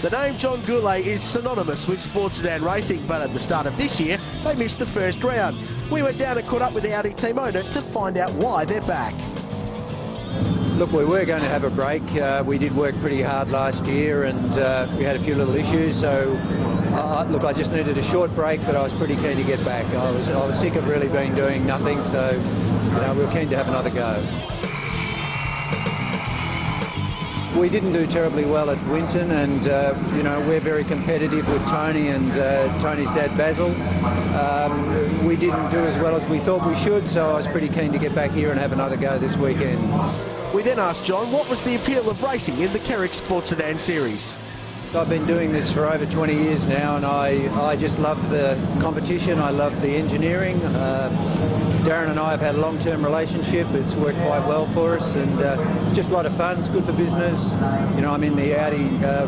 The name John Goulet is synonymous with sports sedan racing, but at the start of this year, they missed the first round. We went down and caught up with the Audi team owner to find out why they're back. Look, we were going to have a break. We did work pretty hard last year and we had a few little issues, so look, I just needed a short break, but I was pretty keen to get back. I was sick of really being doing nothing, so we were keen to have another go. We didn't do terribly well at Winton, and we're very competitive with Tony and Tony's dad Basil. We didn't do as well as we thought we should, so I was pretty keen to get back here and have another go this weekend. We then asked John what was the appeal of racing in the Kerrick Sports Sedan Series. I've been doing this for over 20 years now, and I just love the competition. I love the engineering. Darren and I have had a long-term relationship. It's worked quite well for us, and it's just a lot of fun. It's good for business. I'm in the Audi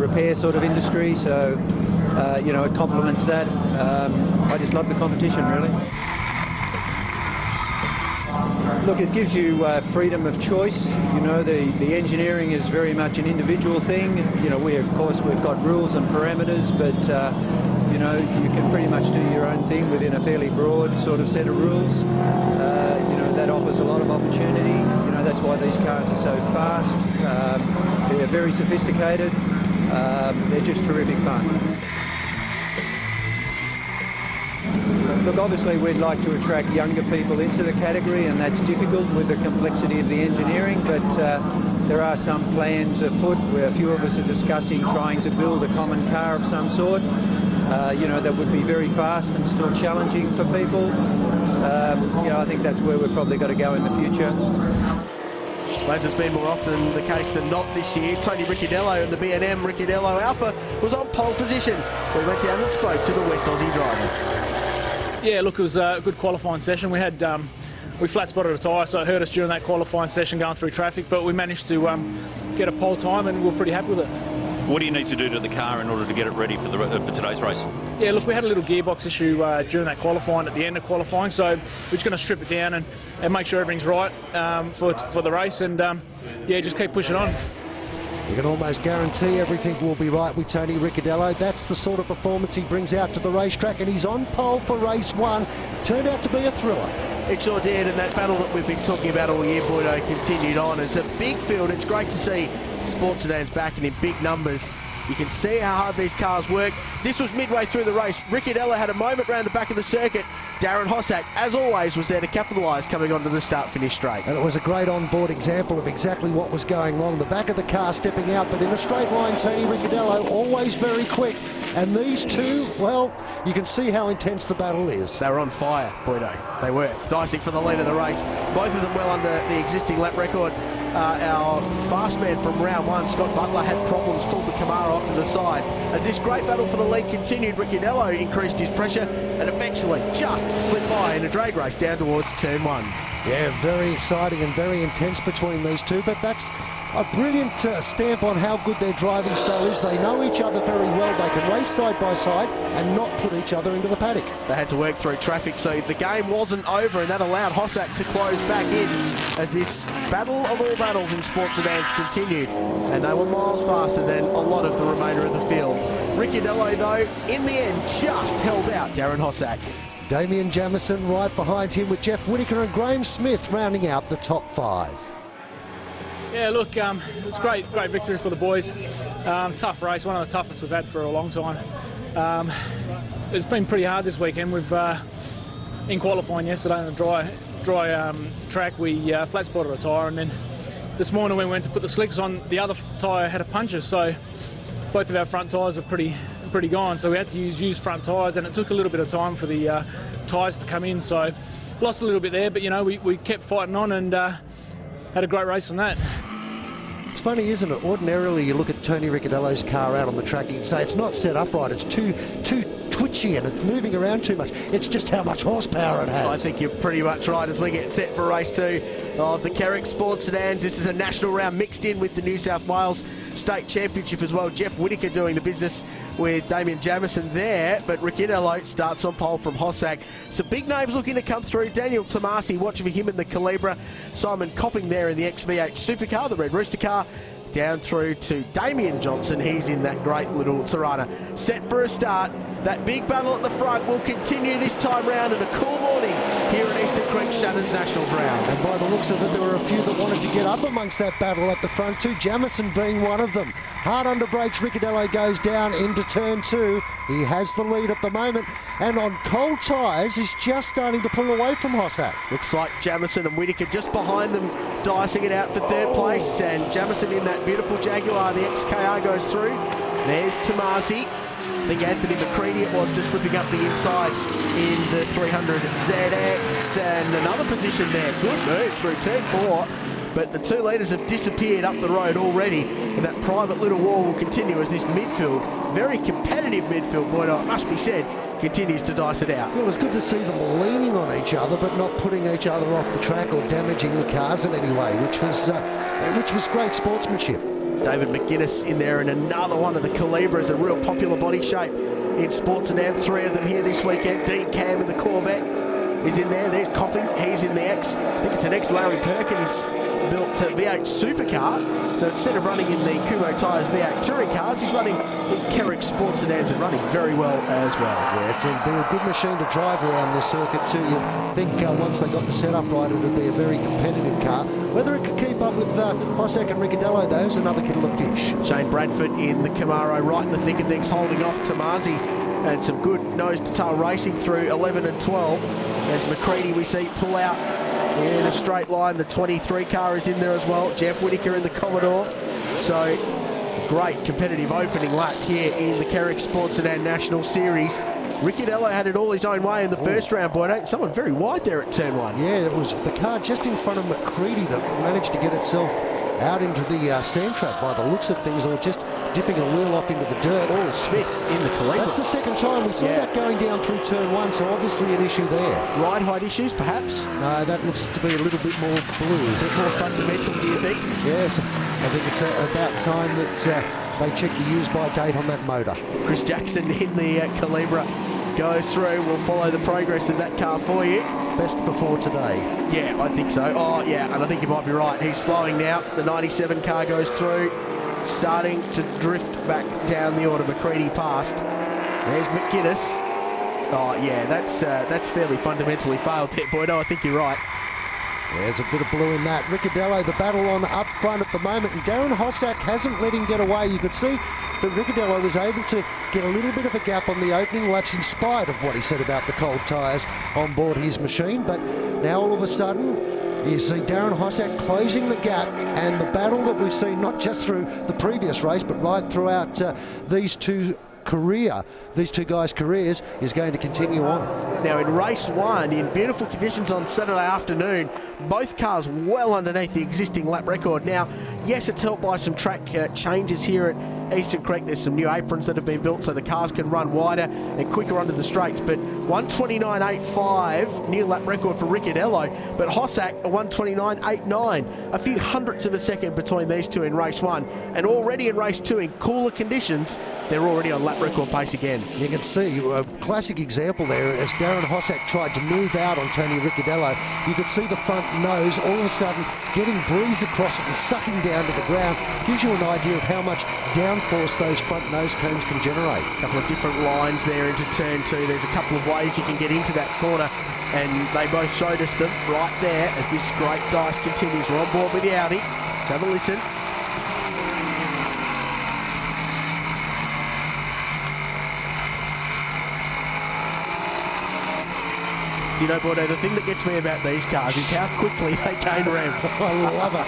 repair sort of industry, so it complements that. I just love the competition, really. Look, it gives you freedom of choice. The engineering is very much an individual thing. Of course, we've got rules and parameters, but you can pretty much do your own thing within a fairly broad sort of set of rules. That offers a lot of opportunity. That's why these cars are so fast. They're very sophisticated. They're just terrific fun. Look, obviously we'd like to attract younger people into the category, and that's difficult with the complexity of the engineering, but there are some plans afoot where a few of us are discussing trying to build a common car of some sort, that would be very fast and still challenging for people. I think that's where we've probably got to go in the future. As it's been more often the case than not this year, Tony Ricciardello and the B&M Ricciardello Alpha was on pole position. We went down and spoke to the West Aussie driver. Yeah, look, it was a good qualifying session. We had we flat spotted a tyre, so it hurt us during that qualifying session going through traffic, but we managed to get a pole time, and we're pretty happy with it. What do you need to do to the car in order to get it ready for today's race? Yeah, look, we had a little gearbox issue during that qualifying, at the end of qualifying, so we're just going to strip it down and make sure everything's right for the race, and just keep pushing on. You can almost guarantee everything will be right with Tony Ricciardello. That's the sort of performance he brings out to the racetrack, and he's on pole for race one. Turned out to be a thriller. It sure did, and that battle that we've been talking about all year, Boydo, continued on. It's a big field. It's great to see sports sedans back and in big numbers. You can see how hard these cars work. This was midway through the race. Ricciardello had a moment round the back of the circuit. Darren Hossack, as always, was there to capitalise coming onto the start-finish straight. And it was a great on-board example of exactly what was going wrong. The back of the car stepping out, but in a straight line, Tony Ricciardello always very quick. And these two, well, you can see how intense the battle is. They were on fire, Boydo. They were. Dicing for the lead of the race. Both of them well under the existing lap record. Our fast man from round one, Scott Butler, had problems, pulled the Camaro off to the side. As this great battle for the lead continued, Ricciardello increased his pressure and eventually just slipped by in a drag race down towards turn one. Yeah, very exciting and very intense between these two, but that's a brilliant stamp on how good their driving style is. They know each other very well. They can race side by side and not put each other into the paddock. They had to work through traffic, so the game wasn't over, and that allowed Hossack to close back in as this battle of all battles in sports sedans continued. And they were miles faster than a lot of the remainder of the field. Ricciardello, though, in the end, just held out Darren Hossack. Damien Jamison right behind him with Jeff Whitaker and Graham Smith rounding out the top five. Yeah, look, it's great victory for the boys. Tough race, one of the toughest we've had for a long time. It's been pretty hard this weekend. We've in qualifying yesterday on the dry track, we flat spotted a tyre, and then this morning when we went to put the slicks on, the other tyre had a puncture, so both of our front tyres were pretty gone, so we had to use used front tyres, and it took a little bit of time for the tyres to come in, so lost a little bit there, but we kept fighting on and had a great race on that. It's funny, isn't it? Ordinarily, you look at Tony Ricciardello's car out on the track, you can say it's not set up right, it's too twitchy and it's moving around too much. It's just how much horsepower it has. I think you're pretty much right as we get set for race two of the Kerrick Sports Sedans. This is a national round mixed in with the New South Wales State Championship as well. Jeff Whitaker doing the business with Damien Jamison there, but Ricciardello starts on pole from Hossack. Some big names looking to come through. Daniel Tomasi, watching for him in the Calibra. Simon Copping there in the XV8 Supercar, the Red Rooster car. down through to Damien Johnson. He's in that great little Tirana. Set for a start. That big battle at the front will continue this time round, and a cool morning here at Eastern Creek Shannon's Nationals round. And by the looks of it, there were a few that wanted to get up amongst that battle at the front too, Jamison being one of them. Hard under brakes, Ricciardello goes down into turn 2. He has the lead at the moment, and on cold tyres, he's just starting to pull away from Hossack. Looks like Jamison and Whittaker just behind them, dicing it out for third place, and Jamison in that beautiful Jaguar, the XKR goes through. There's Tomasi. I think Anthony McCready it was, just slipping up the inside in the 300 ZX, and another position there. Good move through turn 4, but the 2 leaders have disappeared up the road already, and that private little war will continue as this midfield, very competitive midfield, Boydo, it must be said, continues to dice it out. Well, it was good to see them leaning on each other, but not putting each other off the track or damaging the cars in any way, which was great sportsmanship. David McGuinness in there, and another one of the Calibras, a real popular body shape in Sports and Amp. 3 of them here this weekend. Dean Cam in the Corvette is in there. There's Copping, he's in the X. I think it's an ex-Larry Perkins built V8 supercar. So instead of running in the Kumo Tyres V8 touring cars, he's running in Kerrick Sports and Amps and running very well as well. Yeah, it's been a good machine to drive around this circuit too. You think once they got the setup right, it would be a very competitive car. Whether it could keep up with Hossack and Ricciardello, though, is another kettle of fish. Shane Bradford in the Camaro, right in the thick of things, holding off Tomasi, and some good nose-to-tail racing through 11 and 12. As McCready we see pull out in a straight line. The 23 car is in there as well. Jeff Whittaker in the Commodore. So great competitive opening lap here in the Kerrick Sports and National Series. Ricciardello had it all his own way in the first round, Boyd. Someone very wide there at turn 1. Yeah, it was the car just in front of McCready that managed to get itself out into the sand trap by the looks of things, or just dipping a wheel off into the dirt. Oh, Smith in the Calibra. That's the second time we saw that going down through turn 1, so obviously an issue there. Ride height issues, perhaps? No, that looks to be a little bit more blue. A bit more fundamental, do you think? Yes, I think it's about time that they check the use-by date on that motor. Chris Jackson in the Calibra goes through. We'll follow the progress of that car for you. Best before today. Yeah, I think so. Oh, yeah, and I think you might be right. He's slowing now. The 97 car goes through, starting to drift back down the order. McCready past. There's McGuinness. Oh, yeah, that's fairly fundamentally failed there, Boydo. I think you're right. Yeah, there's a bit of blue in that. Ricciardello, the battle on up front at the moment, and Darren Hossack hasn't let him get away. You could see that Ricciardello was able to get a little bit of a gap on the opening laps in spite of what he said about the cold tyres on board his machine. But now all of a sudden, you see Darren Hossack closing the gap, and the battle that we've seen not just through the previous race, but right throughout these two guys' careers is going to continue on. Now in race 1, in beautiful conditions on Saturday afternoon, both cars well underneath the existing lap record. Now, yes, it's helped by some track changes here at Eastern Creek. There's some new aprons that have been built so the cars can run wider and quicker under the straights, but 1:29.85 new lap record for Ricciardello, but Hossack a 1:29.89, a few hundredths of a second between these two in race 1, and already in race 2 in cooler conditions they're already on lap record pace again. You can see a classic example there as Darren Hossack tried to move out on Tony Ricciardello. You could see the front nose all of a sudden getting breeze across it and sucking down to the ground. Gives you an idea of how much downforce those front nose cones can generate. A couple of different lines there into turn 2. There's a couple of ways you can get into that corner, and they both showed us them right there as this great dice continues. We're on board with the Audi. Let's have a listen. Do you know, Bordeaux, the thing that gets me about these cars is how quickly they gain revs. I love it.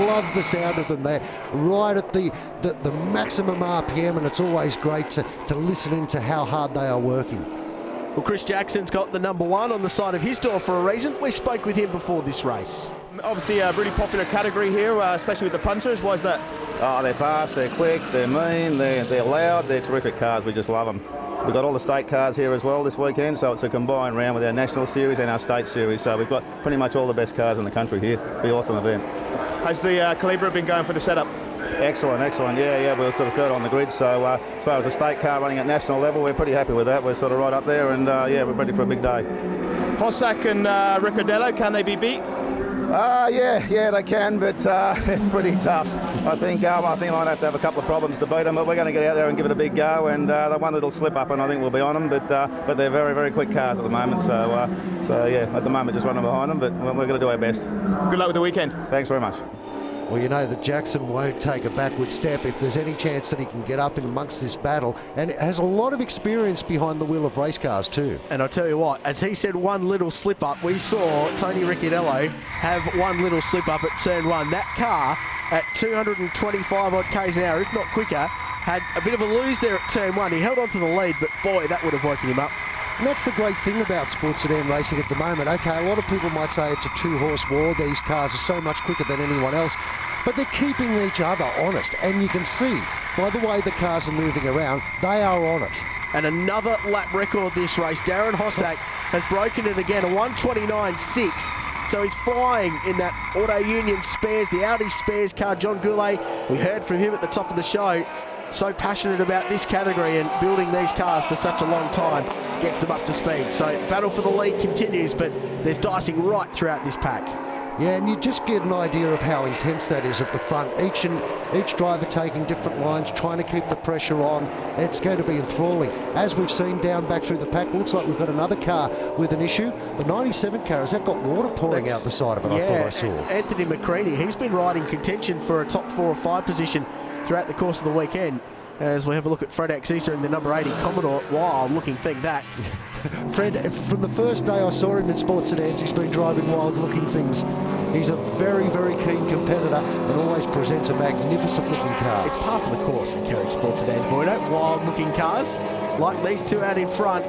Love the sound of them. They're right at the maximum RPM, and it's always great to listen into how hard they are working. Well, Chris Jackson's got the number 1 on the side of his door for a reason. We spoke with him before this race. Obviously a really popular category here, especially with the punters. Why is that? Oh, they're fast, they're quick, they're mean, they're loud, they're terrific cars. We just love them. We've got all the state cars here as well this weekend, so it's a combined round with our National Series and our State Series. So we've got pretty much all the best cars in the country here. It'll be an awesome event. Has the Calibra been going for the setup? Excellent, excellent. Yeah, we're sort of third on the grid. So as far as a state car running at national level, we're pretty happy with that. We're sort of right up there, and yeah, we're ready for a big day. Hossack and Ricciardello, can they be beat? Yeah, they can, but it's pretty tough. I think I might have to have a couple of problems to beat them, but we're going to get out there and give it a big go. And the one little slip up, and I think we'll be on them. But they're very, very quick cars at the moment. So yeah, at the moment just running behind them, but we're going to do our best. Good luck with the weekend. Thanks very much. Well, you know that Jackson won't take a backward step if there's any chance that he can get up in amongst this battle, and has a lot of experience behind the wheel of race cars too. And I'll tell you what, as he said, one little slip up, we saw Tony Ricciardello have one little slip up at turn one. That car at 225 odd k's an hour, if not quicker, had a bit of a lose there at turn one. He held on to the lead, but boy, that would have woken him up. And that's the great thing about sports sedan racing at the moment. Okay, a lot of people might say it's a two-horse war. These cars are so much quicker than anyone else. But they're keeping each other honest. And you can see, by the way the cars are moving around, they are on it. And another lap record this race. Darren Hossack has broken it again, a 1:29.6. So he's flying in that Auto Union Spares, the Audi Spares car. John Goulet, we heard from him at the top of the show. So passionate about this category and building these cars for such a long time, gets them up to speed. So battle for the lead continues, but there's dicing right throughout this pack. Yeah, and you just get an idea of how intense that is at the front. Each driver taking different lines, trying to keep the pressure on. It's going to be enthralling. As we've seen down back through the pack, looks like we've got another car with an issue. The 97 car, has that got water pouring out the side of it? Yeah, I thought I saw. Anthony McCready, he's been riding contention for a top 4 or 5 position throughout the course of the weekend. As we have a look at Fred Axisa in the number 80 Commodore. Wild looking thing, that. Fred, from the first day I saw him in sports sedans, he's been driving wild looking things. He's a very, very keen competitor and always presents a magnificent looking car. It's par for the course in carrying sports sedans, Boydo. Wild looking cars like these two out in front.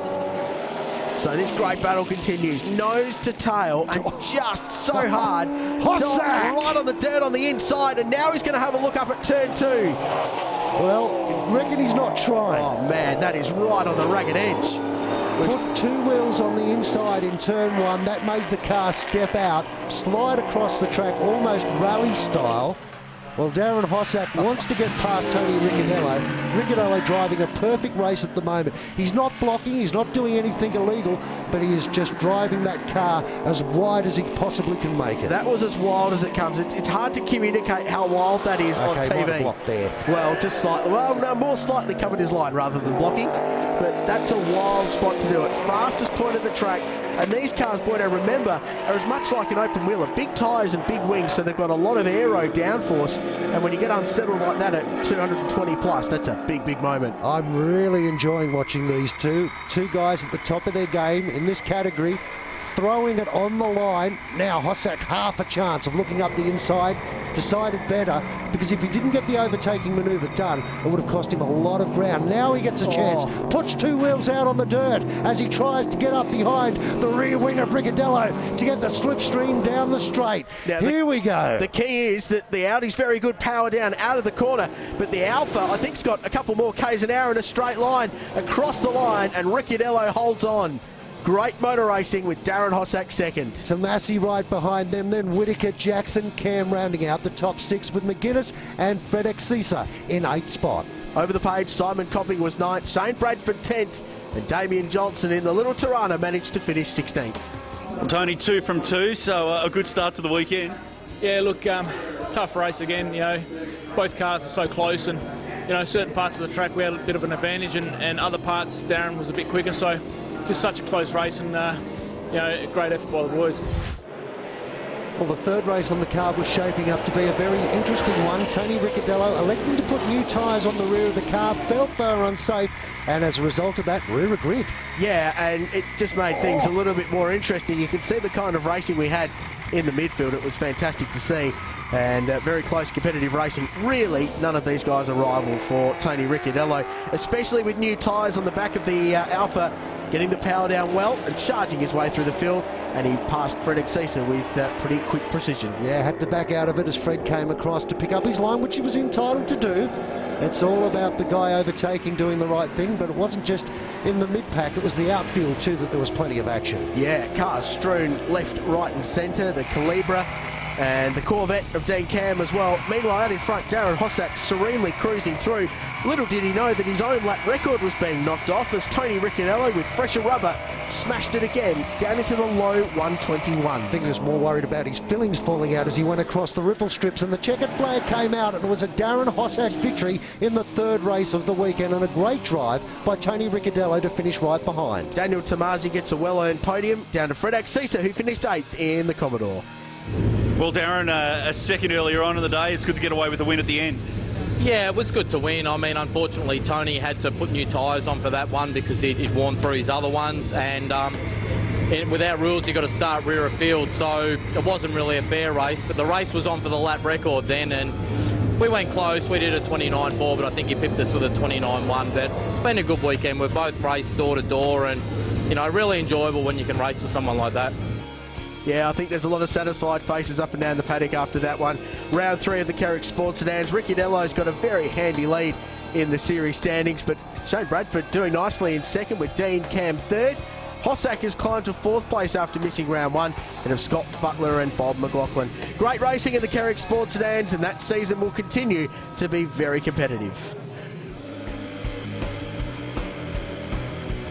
So this great battle continues, nose to tail, and just so hard. Hossack! Right on the dirt on the inside, and now he's going to have a look up at turn 2. Well, reckon he's not trying. Oh man, that is right on the ragged edge. Put 2 wheels on the inside in turn 1. That made the car step out, slide across the track, almost rally style. Well, Darren Hossack wants to get past Tony Ricciardello. Ricciardello driving a perfect race at the moment. He's not blocking, he's not doing anything illegal, but he is just driving that car as wide as he possibly can make it. That was as wild as it comes. It's hard to communicate how wild that is on TV. Might have blocked there. Well, just slightly. Well, no, more slightly covered his line rather than blocking. But that's a wild spot to do it. Fastest point of the track. And these cars, Boydo, remember, are as much like an open wheeler. Big tyres and big wings, so they've got a lot of aero downforce. And when you get unsettled like that at 220 plus, that's a big, big moment. I'm really enjoying watching these two guys at the top of their game in this category, throwing it on the line. Now Hossack half a chance of looking up the inside, decided better, because if he didn't get the overtaking manoeuvre done, it would have cost him a lot of ground. Now he gets a chance, puts 2 wheels out on the dirt as he tries to get up behind the rear wing of Ricciardello to get the slipstream down the straight. Now, here we go. The key is that the Audi's very good power down out of the corner, but the Alpha, I think, has got a couple more k's an hour in a straight line across the line, and Ricciardello holds on. Great motor racing with Darren Hossack second. Tomasi right behind them, then Whitaker, Jackson, Cam rounding out the top 6 with McGuinness and Fred Axisa in 8th spot. Over the page, Simon Copping was 9th, Shane Bradford 10th, and Damien Johnson in the Little Tirana managed to finish 16th. Tony, 2 from 2, so a good start to the weekend. Yeah, look, tough race again. You know, both cars are so close, and you know, certain parts of the track we had a bit of an advantage, and other parts Darren was a bit quicker. So just such a close race, and you know, a great effort by the boys. Well, the third race on the card was shaping up to be a very interesting one. Tony Ricciardello electing to put new tyres on the rear of the car, felt they were unsafe, and as a result of that, rear grid. Yeah, and it just made things a little bit more interesting. You can see the kind of racing we had in the midfield. It was fantastic to see, and very close competitive racing. Really, none of these guys are rival for Tony Ricciardello, especially with new tyres on the back of the Alpha, getting the power down well and charging his way through the field, and he passed Fred Axisa with pretty quick precision. Yeah, had to back out of it as Fred came across to pick up his line, which he was entitled to do. It's all about the guy overtaking, doing the right thing, but it wasn't just in the mid-pack, it was the outfield too that there was plenty of action. Yeah, cars strewn left, right and centre, the Calibra and the Corvette of Dean Cam as well. Meanwhile, out in front, Darren Hossack serenely cruising through. Little did he know that his own lap record was being knocked off as Tony Ricciardello, with fresher rubber, smashed it again down into the low 121. I think he was more worried about his fillings falling out as he went across the ripple strips, and the checkered flag came out, and it was a Darren Hossack victory in the third race of the weekend, and a great drive by Tony Ricciardello to finish right behind. Daniel Tomasi gets a well-earned podium down to Fred Axisa, who finished 8th in the Commodore. Well, Darren, a second earlier on in the day, it's good to get away with the win at the end. Yeah, it was good to win. I mean, unfortunately, Tony had to put new tyres on for that one because he'd worn through his other ones, and with our rules, you've got to start rear of field, so it wasn't really a fair race, but the race was on for the lap record then, and we went close. We did a 29.4, but I think he pipped us with a 29.1, but it's been a good weekend. We've both raced door to door, and, you know, really enjoyable when you can race with someone like that. Yeah, I think there's a lot of satisfied faces up and down the paddock after that one. Round 3 of the Carrick Sports Sedans. Ricciardello's got a very handy lead in the series standings, but Shane Bradford doing nicely in second with Dean Cam third. Hossack has climbed to 4th place after missing round 1, and of Scott Butler and Bob McLaughlin. Great racing in the Carrick Sports Sedans, and that season will continue to be very competitive.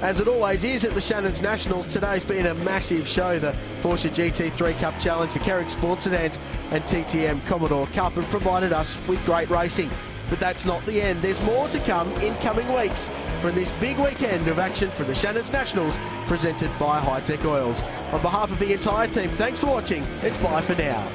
As it always is at the Shannon's Nationals, today's been a massive show. The Porsche GT3 Cup Challenge, the Carrick Sports Sedans and TTM Commodore Cup have provided us with great racing. But that's not the end. There's more to come in coming weeks from this big weekend of action for the Shannon's Nationals, presented by Hi-Tech Oils. On behalf of the entire team, thanks for watching. It's bye for now.